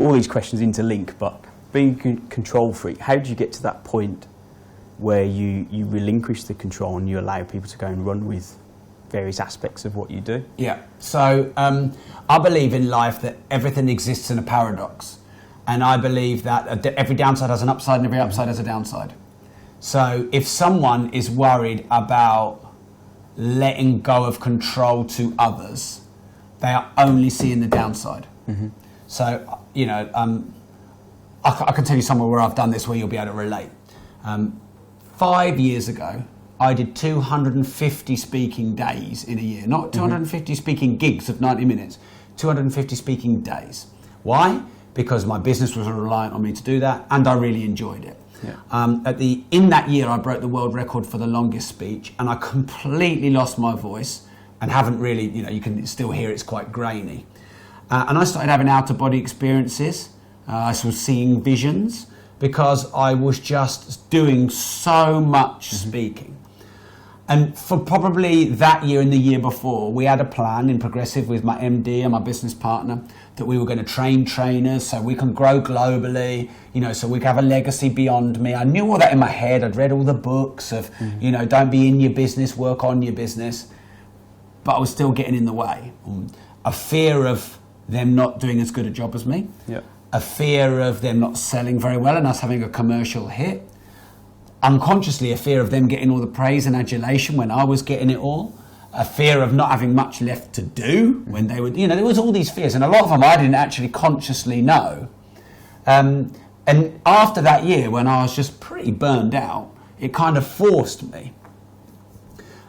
all these questions interlink, but being a control freak, how did you get to that point where you relinquish the control and you allow people to go and run with various aspects of what you do? Yeah, so I believe in life that everything exists in a paradox. And I believe that every downside has an upside and every upside has a downside. So if someone is worried about letting go of control to others, they are only seeing the downside. Mm-hmm. So, you know, I can tell you somewhere where I've done this where you'll be able to relate. 5 years ago, I did 250 speaking days in a year, not 250 speaking gigs of 90 minutes, 250 speaking days. Why? Because my business was reliant on me to do that, and I really enjoyed it. Yeah. In that year, I broke the world record for the longest speech, and I completely lost my voice and haven't really, you know, you can still hear it's quite grainy. And I started having out-of-body experiences. I was seeing visions because I was just doing so much speaking. And for probably that year and the year before, we had a plan in Progressive with my MD and my business partner that we were going to train trainers so we can grow globally, you know, so we can have a legacy beyond me. I knew all that in my head. I'd read all the books of, you know, don't be in your business, work on your business. But I was still getting in the way. A fear of them not doing as good a job as me. Yeah. A fear of them not selling very well and us having a commercial hit. Unconsciously, a fear of them getting all the praise and adulation when I was getting it all. A fear of not having much left to do when they would, you know, there was all these fears, and a lot of them I didn't actually consciously know. And after that year, when I was just pretty burned out, it kind of forced me.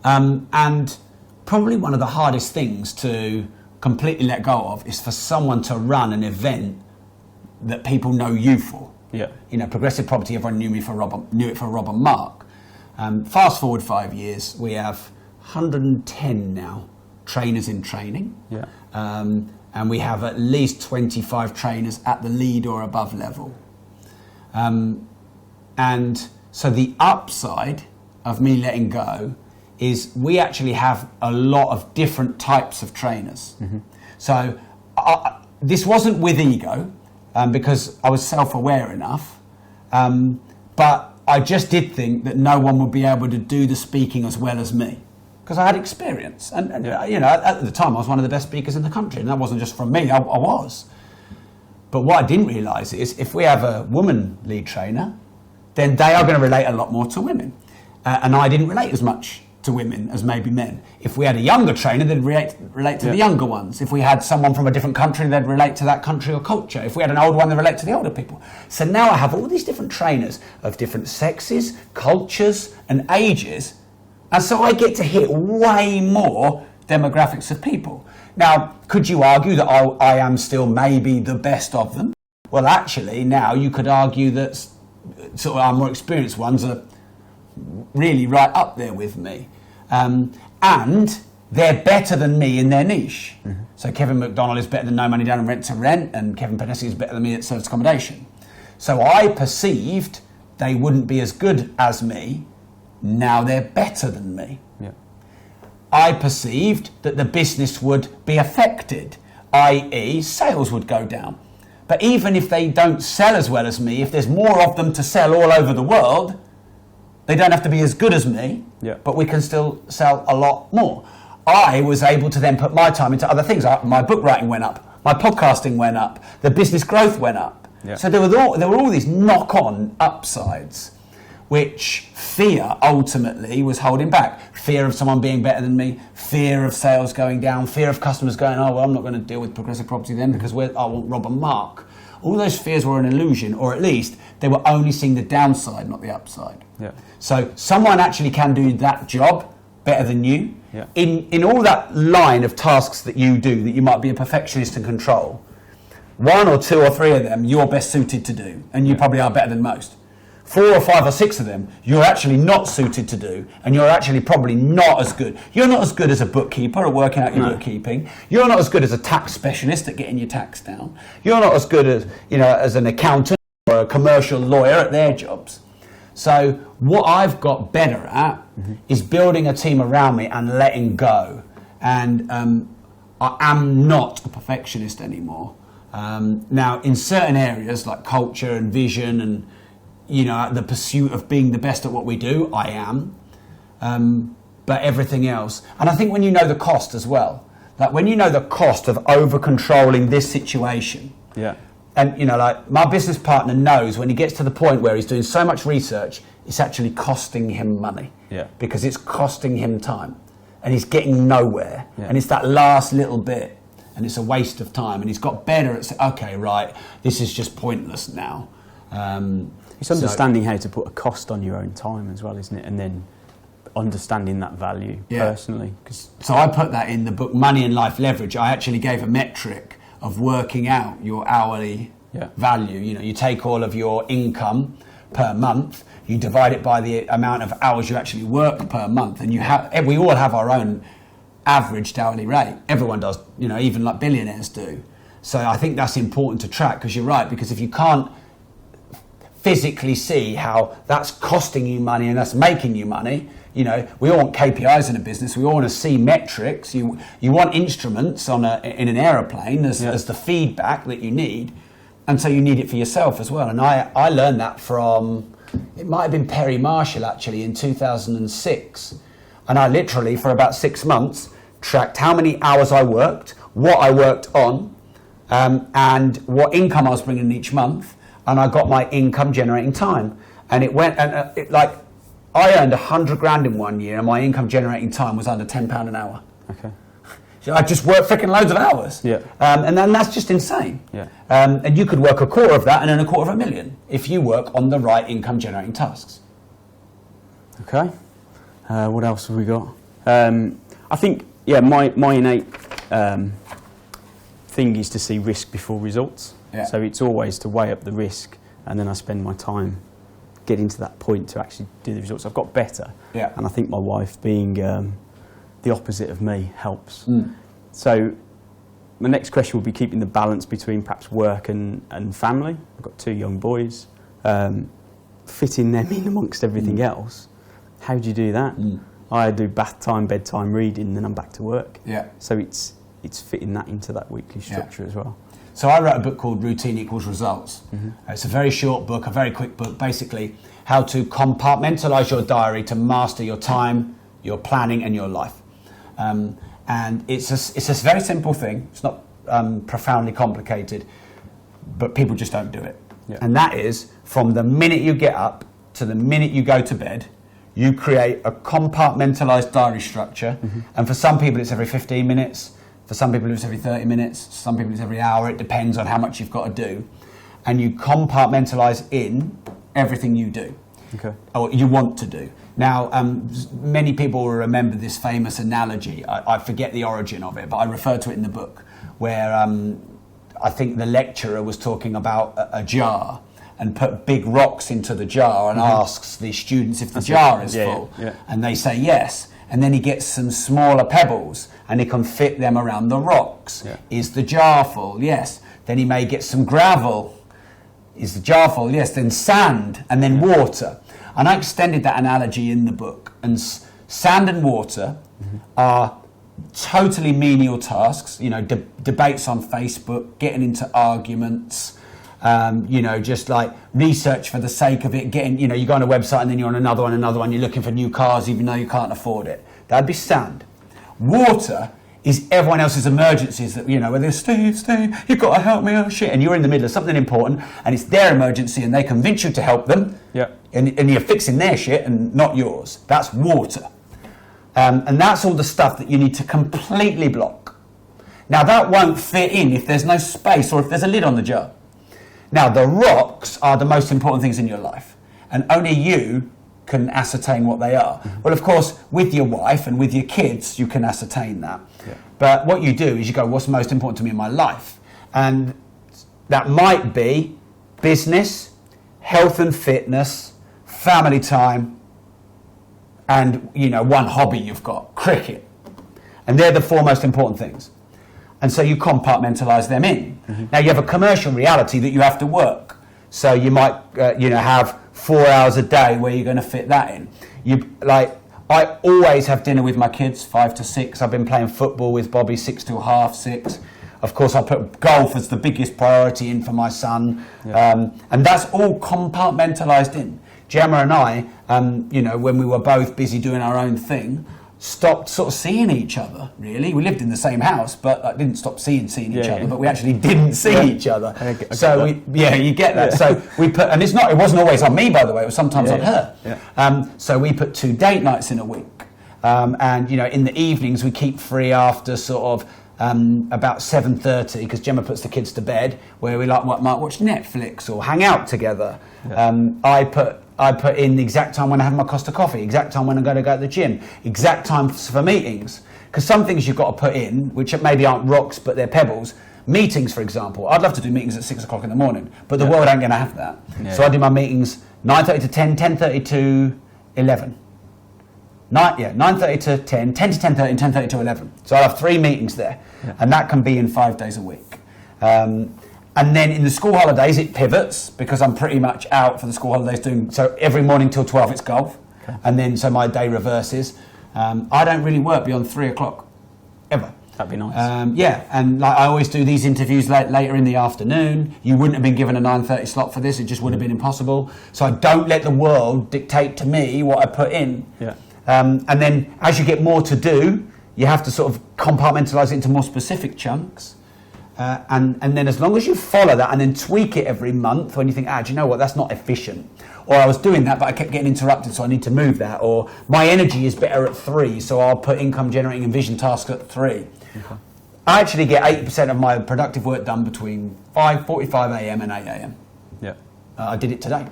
And probably one of the hardest things to completely let go of is for someone to run an event that people know you for. Yeah. You know, Progressive Property, everyone knew it for Rob and Mark. Fast forward 5 years, we have 110 now trainers in training. Yeah. And we have at least 25 trainers at the lead or above level. And so the upside of me letting go is we actually have a lot of different types of trainers. Mm-hmm. So this wasn't with ego, because I was self-aware enough, but I just did think that no one would be able to do the speaking as well as me, because I had experience. And you know, at the time I was one of the best speakers in the country, and that wasn't just from me, I was. But what I didn't realise is if we have a woman lead trainer, then they are going to relate a lot more to women. And I didn't relate as much to women as maybe men. If we had a younger trainer, they'd relate to the younger ones. If we had someone from a different country, they'd relate to that country or culture. If we had an old one, they'd relate to the older people. So now I have all these different trainers of different sexes, cultures, and ages. And so I get to hit way more demographics of people. Now, could you argue that I am still maybe the best of them? Well, actually, now you could argue that sort of our more experienced ones are really right up there with me. And they're better than me in their niche. Mm-hmm. So Kevin McDonald is better than No Money Down and Rent to Rent, and Kevin Panesi is better than me at service accommodation. So I perceived they wouldn't be as good as me. Now they're better than me. Yeah. I perceived that the business would be affected, i.e. sales would go down. But even if they don't sell as well as me, if there's more of them to sell all over the world, they don't have to be as good as me, but we can still sell a lot more. I was able to then put my time into other things. My book writing went up, my podcasting went up, the business growth went up. Yeah. So there were all these knock-on upsides, which fear ultimately was holding back. Fear of someone being better than me, fear of sales going down, fear of customers going, oh, well, I'm not going to deal with Progressive Property then because I want Rob and Mark. All those fears were an illusion, or at least they were only seeing the downside, not the upside. Yeah. So someone actually can do that job better than you. Yeah. In all that line of tasks that you do, that you might be a perfectionist and control, 1 or 2 or 3 of them you're best suited to do, and you probably are better than most. 4 or 5 or 6 of them you're actually not suited to do, and you're actually probably not as good. You're not as good as a bookkeeper at working out your bookkeeping. You're not as good as a tax specialist at getting your tax down. You're not as good as, you know, as an accountant or a commercial lawyer at their jobs. So what I've got better at is building a team around me and letting go. And I am not a perfectionist anymore. Now, in certain areas like culture and vision and, the pursuit of being the best at what we do, I am. But everything else, and I think when you know the cost as well, like when you know the cost of over controlling this situation, and like my business partner knows when he gets to the point where he's doing so much research, it's actually costing him money, because it's costing him time, and he's getting nowhere, and it's that last little bit, and it's a waste of time, and he's got better at saying, okay, right, this is just pointless now. It's understanding how to put a cost on your own time as well, isn't it? And then understanding that value personally. So I put that in the book, Money and Life Leverage. I actually gave a metric of working out your hourly value. You take all of your income per month, you divide it by the amount of hours you actually work per month, and we all have our own averaged hourly rate. Everyone does, even like billionaires do. So I think that's important to track, because you're right, because if you can't physically see how that's costing you money and that's making you money, we all want KPIs in a business. We all want to see metrics. You want instruments in an aeroplane as the feedback that you need, and so you need it for yourself as well. And I learned that from, it might have been Perry Marshall actually in 2006, and I literally for about 6 months tracked how many hours I worked, what I worked on, and what income I was bringing each month, and I got my income generating time, and it went I earned 100 grand in 1 year, and my income generating time was under £10 an hour. Okay. So I just worked freaking loads of hours. And then that's just insane. And you could work a quarter of that and earn $250,000 if you work on the right income generating tasks. Okay. What else have we got? I think, my innate thing is to see risk before results. So it's always to weigh up the risk, and then I spend my time getting to that point to actually do the results. I've got better, and I think my wife being the opposite of me helps. So my next question will be keeping the balance between perhaps work and family. I've got 2 young boys, fitting them in amongst everything else. How do you do that? I do bath time, bedtime, reading, then I'm back to work. So it's fitting that into that weekly structure as well. So I wrote a book called Routine Equals Results. It's a very short book, a very quick book, basically how to compartmentalise your diary to master your time, your planning and your life. And it's a very simple thing. It's not profoundly complicated, but people just don't do it. And that is from the minute you get up to the minute you go to bed, you create a compartmentalised diary structure. And for some people it's every 15 minutes. For some people it's every 30 minutes, some people it's every hour. It depends on how much you've got to do. And you compartmentalise in everything you do, or you want to do. Now, many people will remember this famous analogy. I forget the origin of it, but I refer to it in the book, where I think the lecturer was talking about a jar and put big rocks into the jar and asks the students if the jar is full. And they say yes. And then he gets some smaller pebbles and he can fit them around the rocks. Is the jar full? Yes. Then he may get some gravel. Is the jar full? Yes. Then sand and then water. And I extended that analogy in the book. And sand and water are totally menial tasks. Debates on Facebook, getting into arguments, just like research for the sake of it, you go on a website and then you're on another one, you're looking for new cars even though you can't afford it. That'd be sand. Water is everyone else's emergencies that, where they're, Steve, you've got to help me, oh shit, and you're in the middle of something important and it's their emergency and they convince you to help them, and you're fixing their shit and not yours. That's water. And that's all the stuff that you need to completely block. Now that won't fit in if there's no space or if there's a lid on the jar. Now, the rocks are the most important things in your life, and only you can ascertain what they are. Well, of course, with your wife and with your kids, you can ascertain that. But what you do is you go, what's most important to me in my life? And that might be business, health and fitness, family time, and, one hobby you've got, cricket. And they're the 4 most important things. And so you compartmentalise them in. Now you have a commercial reality that you have to work. So you might, have 4 hours a day where you're going to fit that in. I always have dinner with my kids, 5 to 6. I've been playing football with Bobby 6 till half 6. Of course, I put golf as the biggest priority in for my son. And that's all compartmentalised in. Gemma and I, when we were both busy doing our own thing, stopped sort of seeing each other, really. We lived in the same house, but I didn't stop seeing each other, but we actually didn't see each other. You get that. So we put, and it wasn't always on me, by the way, it was sometimes on her. So we put 2 date nights in a week. And, in the evenings we keep free after sort of about 7:30, because Gemma puts the kids to bed, where we might watch Netflix or hang out together. I put in the exact time when I have my Costa coffee, exact time when I'm going to go to the gym, exact times for meetings. Because some things you've got to put in, which maybe aren't rocks, but they're pebbles. Meetings, for example. I'd love to do meetings at 6 o'clock in the morning, but the world ain't going to have that. So I do my meetings 9:30 to 10, 10:30 to 11. 9:30 to 10, 10 to 10:30, and 10:30 to 11. So I'll have 3 meetings there, and that can be in 5 days a week. And then in the school holidays, it pivots, because I'm pretty much out for the school holidays so every morning till 12 it's golf. And then so my day reverses. I don't really work beyond 3 o'clock, ever. That'd be nice. And like I always do these interviews later in the afternoon. You wouldn't have been given a 9:30 slot for this, it just would have been impossible. So I don't let the world dictate to me what I put in. And then as you get more to do, you have to sort of compartmentalise it into more specific chunks. And then as long as you follow that and then tweak it every month when you think, do you know what, that's not efficient. Or I was doing that, but I kept getting interrupted, so I need to move that. Or my energy is better at 3, so I'll put income generating and vision tasks at 3. I actually get 80% of my productive work done between 5:45 a.m. and 8 a.m. I did it today.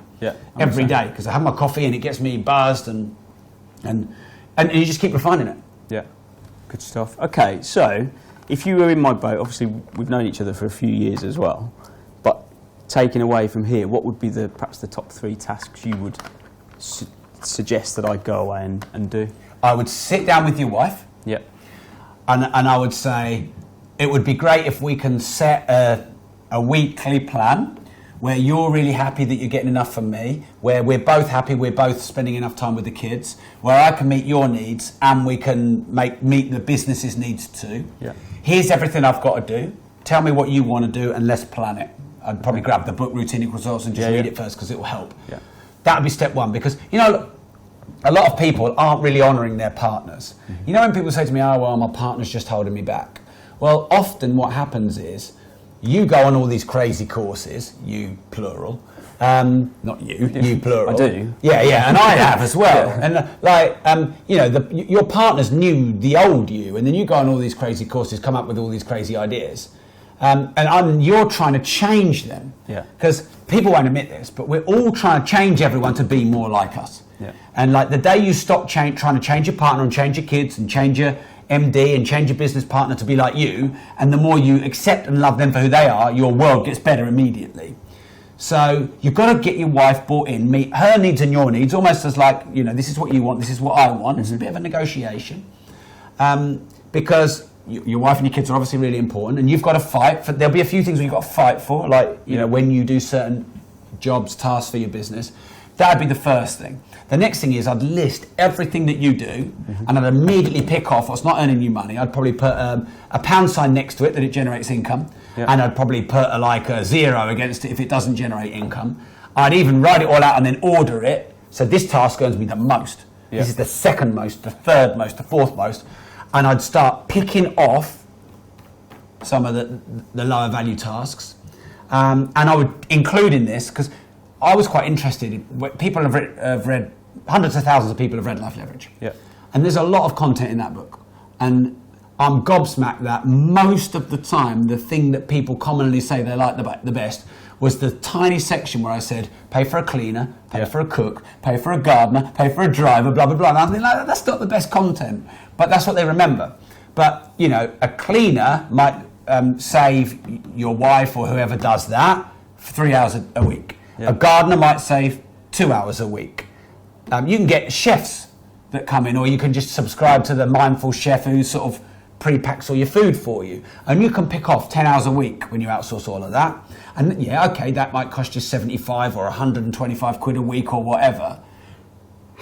Every day, because I have my coffee and it gets me buzzed, and you just keep refining it. Good stuff. Okay, so if you were in my boat, obviously we've known each other for a few years as well, but taking away from here, what would be perhaps the top 3 tasks you would suggest that I go away and do? I would sit down with your wife. And I would say it would be great if we can set a weekly plan where you're really happy that you're getting enough from me, where we're both happy, we're both spending enough time with the kids, where I can meet your needs and we can meet the business's needs too. Here's everything I've got to do. Tell me what you want to do and let's plan it. I'd probably grab the book Routine Equals Results and just read it first, because it will help. That would be step 1, because, a lot of people aren't really honouring their partners. When people say to me, my partner's just holding me back. Well, often what happens is you go on all these crazy courses, you plural, not you, you plural. I do. And I have as well. And your partners knew the old you, and then you go on all these crazy courses, come up with all these crazy ideas. You're trying to change them. Because people won't admit this, but we're all trying to change everyone to be more like us. And like the day you stop trying to change your partner and change your kids and change your MD and change your business partner to be like you, and the more you accept and love them for who they are, your world gets better immediately. So you've got to get your wife bought in, meet her needs and your needs, almost as like, this is what you want, this is what I want. It's a bit of a negotiation. Because your wife and your kids are obviously really important, and you've got to fight for, there'll be a few things you've got to fight for, like, when you do certain jobs, tasks for your business. That'd be the first thing. The next thing is I'd list everything that you do, and I'd immediately pick off what's not earning you money. I'd probably put a pound sign next to it that it generates income, and I'd probably put a 0 against it if it doesn't generate income. I'd even write it all out and then order it. So this task earns me the most. This is the second most, the third most, the fourth most. And I'd start picking off some of the lower value tasks. And I would include in this, because I was quite interested. People have read, hundreds of thousands of people have read Life Leverage. And there's a lot of content in that book. And I'm gobsmacked that most of the time, the thing that people commonly say they like the best was the tiny section where I said, pay for a cleaner, pay for a cook, pay for a gardener, pay for a driver, blah, blah, blah. And I think that's not the best content, but that's what they remember. But, a cleaner might save your wife or whoever does that for 3 hours a week. A gardener might save 2 hours a week. You can get chefs that come in, or you can just subscribe to the mindful chef who sort of pre-packs all your food for you. And you can pick off 10 hours a week when you outsource all of that. And that might cost you 75 or 125 quid a week or whatever.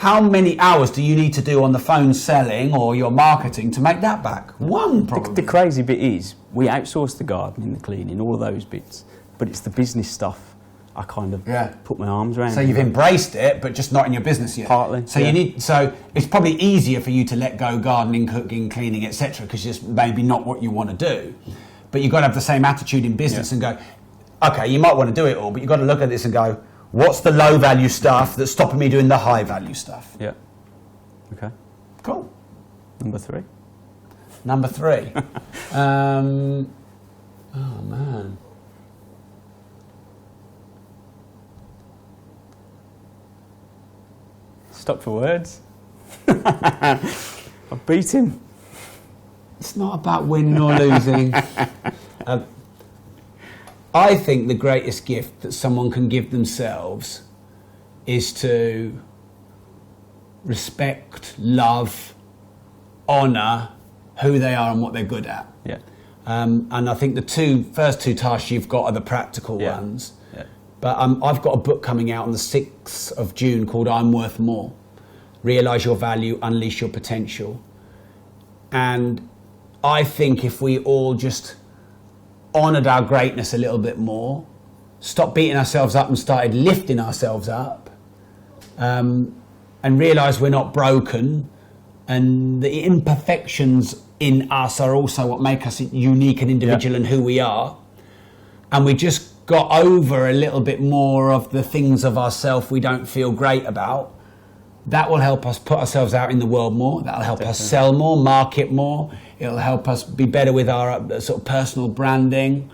How many hours do you need to do on the phone selling or your marketing to make that back? One, probably. The crazy bit is we outsource the gardening, the cleaning, all those bits, but it's the business stuff I kind of put my arms around. So you've embraced it, but just not in your business yet. Partly. So so it's probably easier for you to let go gardening, cooking, cleaning, etc., because it's maybe not what you want to do. But you've got to have the same attitude in business and go, okay, you might want to do it all, but you've got to look at this and go, what's the low value stuff that's stopping me doing the high value stuff? Yeah. Okay. Cool. Number 3. Oh man. Stop for words. I've beat him. It's not about winning or losing. I think the greatest gift that someone can give themselves is to respect, love, honour who they are and what they're good at. Yeah. And I think the first two tasks you've got are the practical ones. Yeah. But I've got a book coming out on the 6th of June called I'm Worth More. Realise your value, unleash your potential. And I think if we all just honoured our greatness a little bit more, stopped beating ourselves up and started lifting ourselves up, and realise we're not broken, and the imperfections in us are also what make us unique and individual and who we are, and we just got over a little bit more of the things of ourselves we don't feel great about, that will help us put ourselves out in the world more. That'll help us sell more, market more. It'll help us be better with our sort of personal branding.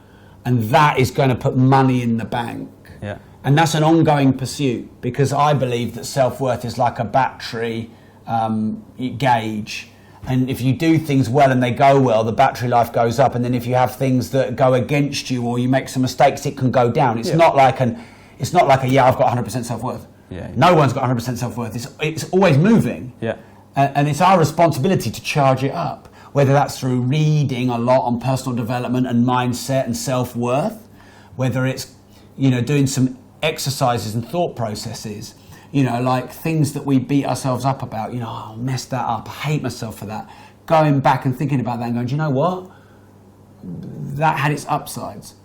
And that is going to put money in the bank. Yeah. And that's an ongoing pursuit, because I believe that self-worth is like a battery gauge. And if you do things well and they go well, the battery life goes up. And then if you have things that go against you or you make some mistakes, it can go down. It's not like I've got 100% self-worth. Yeah. No one's got 100% self-worth. It's always moving. Yeah. And it's our responsibility to charge it up, whether that's through reading a lot on personal development and mindset and self-worth, whether it's, doing some exercises and thought processes, like things that we beat ourselves up about, I messed that up, I hate myself for that. Going back and thinking about that and going, do you know what? That had its upsides.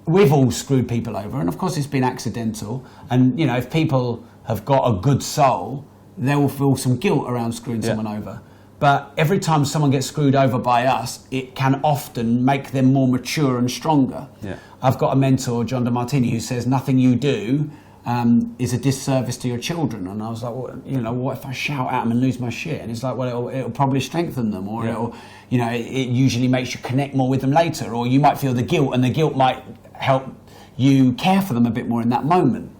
We've all screwed people over, and of course it's been accidental, and if people have got a good soul, they will feel some guilt around screwing someone over. But every time someone gets screwed over by us, it can often make them more mature and stronger. Yeah. I've got a mentor, John DeMartini, who says nothing you do is a disservice to your children. And I was like, well, what if I shout at them and lose my shit? And it's like, well, it'll probably strengthen them, or it'll, it usually makes you connect more with them later, or you might feel the guilt, and the guilt might help you care for them a bit more in that moment.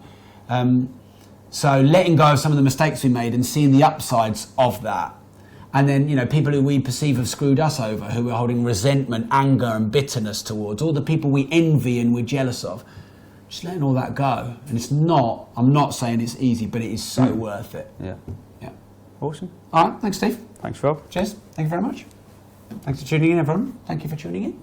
So letting go of some of the mistakes we made and seeing the upsides of that. And then, people who we perceive have screwed us over, who we're holding resentment, anger and bitterness towards, all the people we envy and we're jealous of, just letting all that go. And I'm not saying it's easy, but it is so worth it. Yeah. Awesome. All right, thanks, Steve. Thanks, Rob. Cheers. Thank you very much. Thanks for tuning in, everyone. Thank you for tuning in.